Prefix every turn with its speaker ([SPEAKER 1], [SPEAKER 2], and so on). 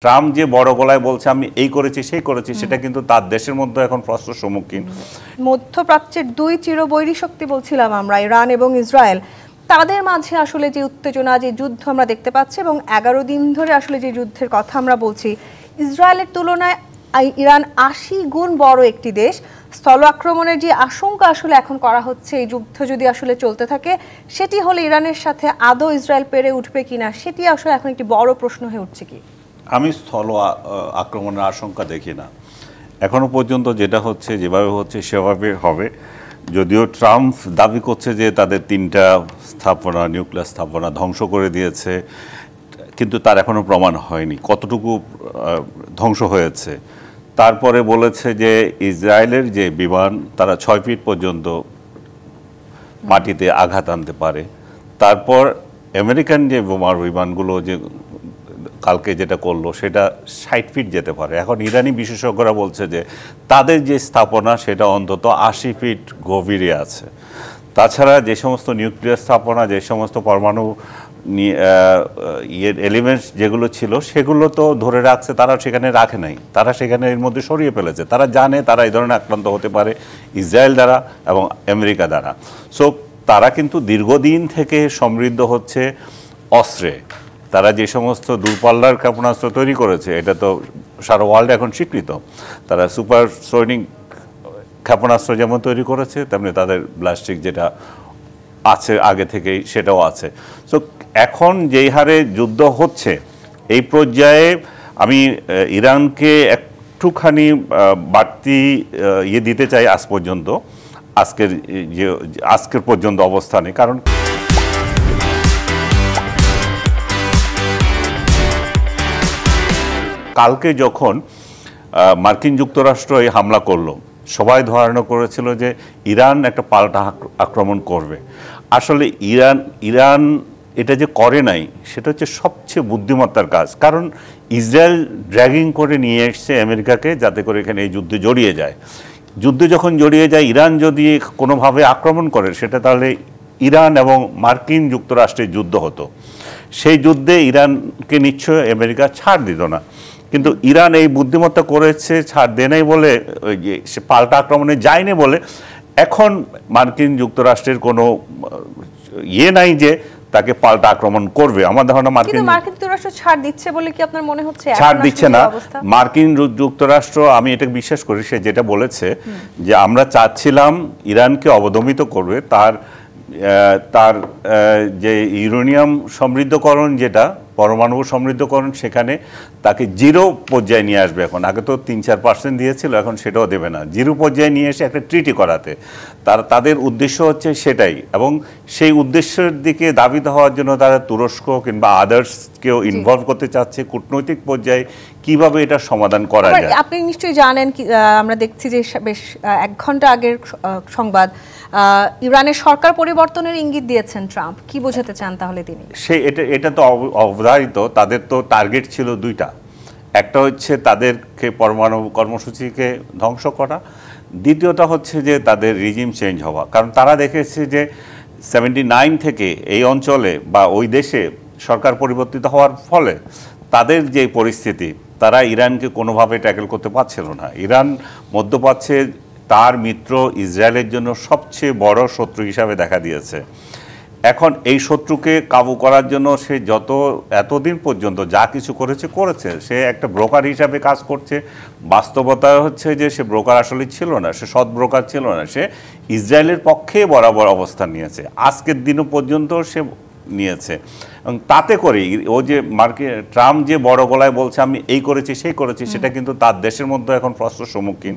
[SPEAKER 1] Trump যে বড় গলায় বলছে আমি এই করেছি সেই করেছি সেটা কিন্তু তার দেশের মধ্যে এখন প্রশ্নের সম্মুখীন।
[SPEAKER 2] মধ্যপ্রাচ্যের দুই চিরবৈরী শক্তি বলছিলাম আমরা, ইরান এবং ইসরায়েল, তাদের মাঝে আসলে যে উত্তেজনা, যে যুদ্ধ আমরা দেখতে পাচ্ছি এবং 11 দিন ধরে আসলে যে যুদ্ধের কথা আমরা বলছি, ইসরায়েলের তুলনায় ইরান 80 গুণ বড় একটি দেশ। স্থল আক্রমণের যে আশঙ্কা আসলে এখন করা হচ্ছে, এই যুদ্ধ যদি আসলে চলতে থাকে, সেটি হলে ইরানের সাথে আদৌ ইসরায়েল পেরে উঠবে কিনা, সেটি আসলে এখন একটি বড় প্রশ্ন হয়ে উঠছে। কি
[SPEAKER 1] আমি স্থল আক্রমণের আশঙ্কা দেখি না এখনো পর্যন্ত। যেটা হচ্ছে যেভাবে হচ্ছে সেভাবে হবে। যদিও ট্রাম্প দাবি করছে যে তাদের 3টা স্থাপনা, নিউক্লিয়ার স্থাপনা ধ্বংস করে দিয়েছে, কিন্তু তার এখনো প্রমাণ হয়নি কতটুকু ধ্বংস হয়েছে। তারপরে বলেছে যে ইসরায়েলের যে বিমান, তারা 6 ফিট পর্যন্ত মাটিতে আঘাত আনতে পারে। তারপর আমেরিকান যে বিমানগুলো যে কালকে যেটা করলো সেটা 60 ফিট যেতে পারে। এখন ইরানি বিশেষজ্ঞরা বলছে যে তাদের যে স্থাপনা সেটা অন্তত 80 ফিট গভীরে আছে। তাছাড়া যে সমস্ত নিউক্লিয়ার স্থাপনা, যে সমস্ত পরমাণু এলিমেন্টস যেগুলো ছিল সেগুলো তো ধরে রাখছে, তারা সেখানে রাখে নাই, তারা সেখানে এর মধ্যে সরিয়ে ফেলেছে। তারা জানে তারা এই ধরনের আক্রান্ত হতে পারে ইসরায়েল দ্বারা এবং আমেরিকা দ্বারা। সো তারা কিন্তু দীর্ঘদিন থেকে সমৃদ্ধ হচ্ছে অস্ত্রে। তারা যে সমস্ত দূরপাল্লার ক্ষেপণাস্ত্র তৈরি করেছে, এটা তো সারা ওয়ার্ল্ডে এখন স্বীকৃত। তারা সুপারসনিক ক্ষেপণাস্ত্র যেমন তৈরি করেছে, তেমনি তাদের ব্লাস্টিক যেটা আছে আগে থেকেই সেটাও আছে। সো এখন যেই হারে যুদ্ধ হচ্ছে, এই পর্যায়ে আমি ইরানকে একটুখানি বাড়তি দিতে চাই আজ পর্যন্ত, আজকের পর্যন্ত অবস্থানে। কারণ কালকে যখন মার্কিন যুক্তরাষ্ট্র এই হামলা করলো, সবাই ধারণা করেছিল যে ইরান একটা পাল্টা আক্রমণ করবে। আসলে ইরান এটা যে করে নাই, সেটা হচ্ছে সবচেয়ে বুদ্ধিমত্তার কাজ। কারণ ইসরায়েল ড্র্যাগিং করে নিয়ে এসছে আমেরিকাকে, যাতে করে এখানে এই যুদ্ধে জড়িয়ে যায়। যুদ্ধে যখন জড়িয়ে যায়, ইরান যদি কোনোভাবে আক্রমণ করে, সেটা তাহলে ইরান এবং মার্কিন যুক্তরাষ্ট্রের যুদ্ধ হতো। সেই যুদ্ধে ইরানকে নিশ্চয় আমেরিকা ছাড় দিত না। কিন্তু ইরান এই বুদ্ধিমত্তা করেছে, ছাড় দেয় নাই বলে, সে পাল্টা আক্রমণে যায়নি বলে এখন মার্কিন যুক্তরাষ্ট্রের কোনো নাই যে তাকে পাল্টা আক্রমণ করবে। আমার ধারণা মার্কিন
[SPEAKER 2] যুক্তরাষ্ট্র ছাড় দিচ্ছে বলে কি আপনার মনে হচ্ছে?
[SPEAKER 1] ছাড় দিচ্ছে না মার্কিন যুক্তরাষ্ট্র। আমি এটা বিশ্বাস করি, সে যেটা বলেছে যে আমরা চাচ্ছিলাম ইরানকে অবদমিত করবে, তার যে ইউরেনিয়াম সমৃদ্ধকরণ, যেটা পরমাণু সমৃদ্ধকরণ, সেখানে তাকে 0 পর্যায়ে নিয়ে আসবে। এখন আগে তো 3-4% দিয়েছিল, এখন সেটাও দেবে না। 0 পর্যায়ে নিয়ে এসে একটা ট্রিটি করাতে তাদের উদ্দেশ্য হচ্ছে সেটাই। এবং সেই উদ্দেশ্যের দিকে দাবিত হওয়ার জন্য তারা তুরস্ক কিংবা আদার্সকেও ইনভলভ করতে চাচ্ছে কূটনৈতিক পর্যায়ে, কিভাবে এটা সমাধান করা যায়।
[SPEAKER 2] আপনি নিশ্চয়ই জানেন, আমরা দেখছি যে বেশ 1 ঘন্টা আগের সংবাদ, ইরানের সরকার পরিবর্তনের ইঙ্গিত দিয়েছেন ট্রাম্প। কি বোঝাতে চান তাহলে তিনি?
[SPEAKER 1] এটা তো অবধারিত। তাদের তো টার্গেট ছিল 2টা। একটা হচ্ছে তাদেরকে পরমাণু কর্মসূচিকে ধ্বংস করা, দ্বিতীয়টা হচ্ছে যে তাদের রিজিম চেঞ্জ হওয়া। কারণ তারা দেখেছে যে 79 থেকে এই অঞ্চলে বা ওই দেশে সরকার পরিবর্তিত হওয়ার ফলে তাদের যে পরিস্থিতি, তারা ইরানকে কোনোভাবে ট্যাকেল করতে পারছিল না। ইরান মধ্যপ্রাচ্যে তার মিত্র ইসরায়েলের জন্য সবচেয়ে বড় শত্রু হিসাবে দেখা দিয়েছে। এখন এই শত্রুকে কাবু করার জন্য সে এতদিন পর্যন্ত যা কিছু করেছে, সে একটা ব্রোকার হিসাবে কাজ করছে। বাস্তবতা হচ্ছে যে সে ব্রোকার আসলে ছিল না, সে সৎ ব্রোকার ছিল না। সে ইসরায়েলের পক্ষে বরাবর অবস্থান নিয়েছে, আজকের দিনও পর্যন্ত সে নিয়েছে। এবং তাতে করে ও যে ট্রাম্প যে বড় গলায় বলছে আমি এই করেছি সেই করেছি, সেটা কিন্তু তার দেশের মধ্যে এখন প্রশ্নের সম্মুখীন।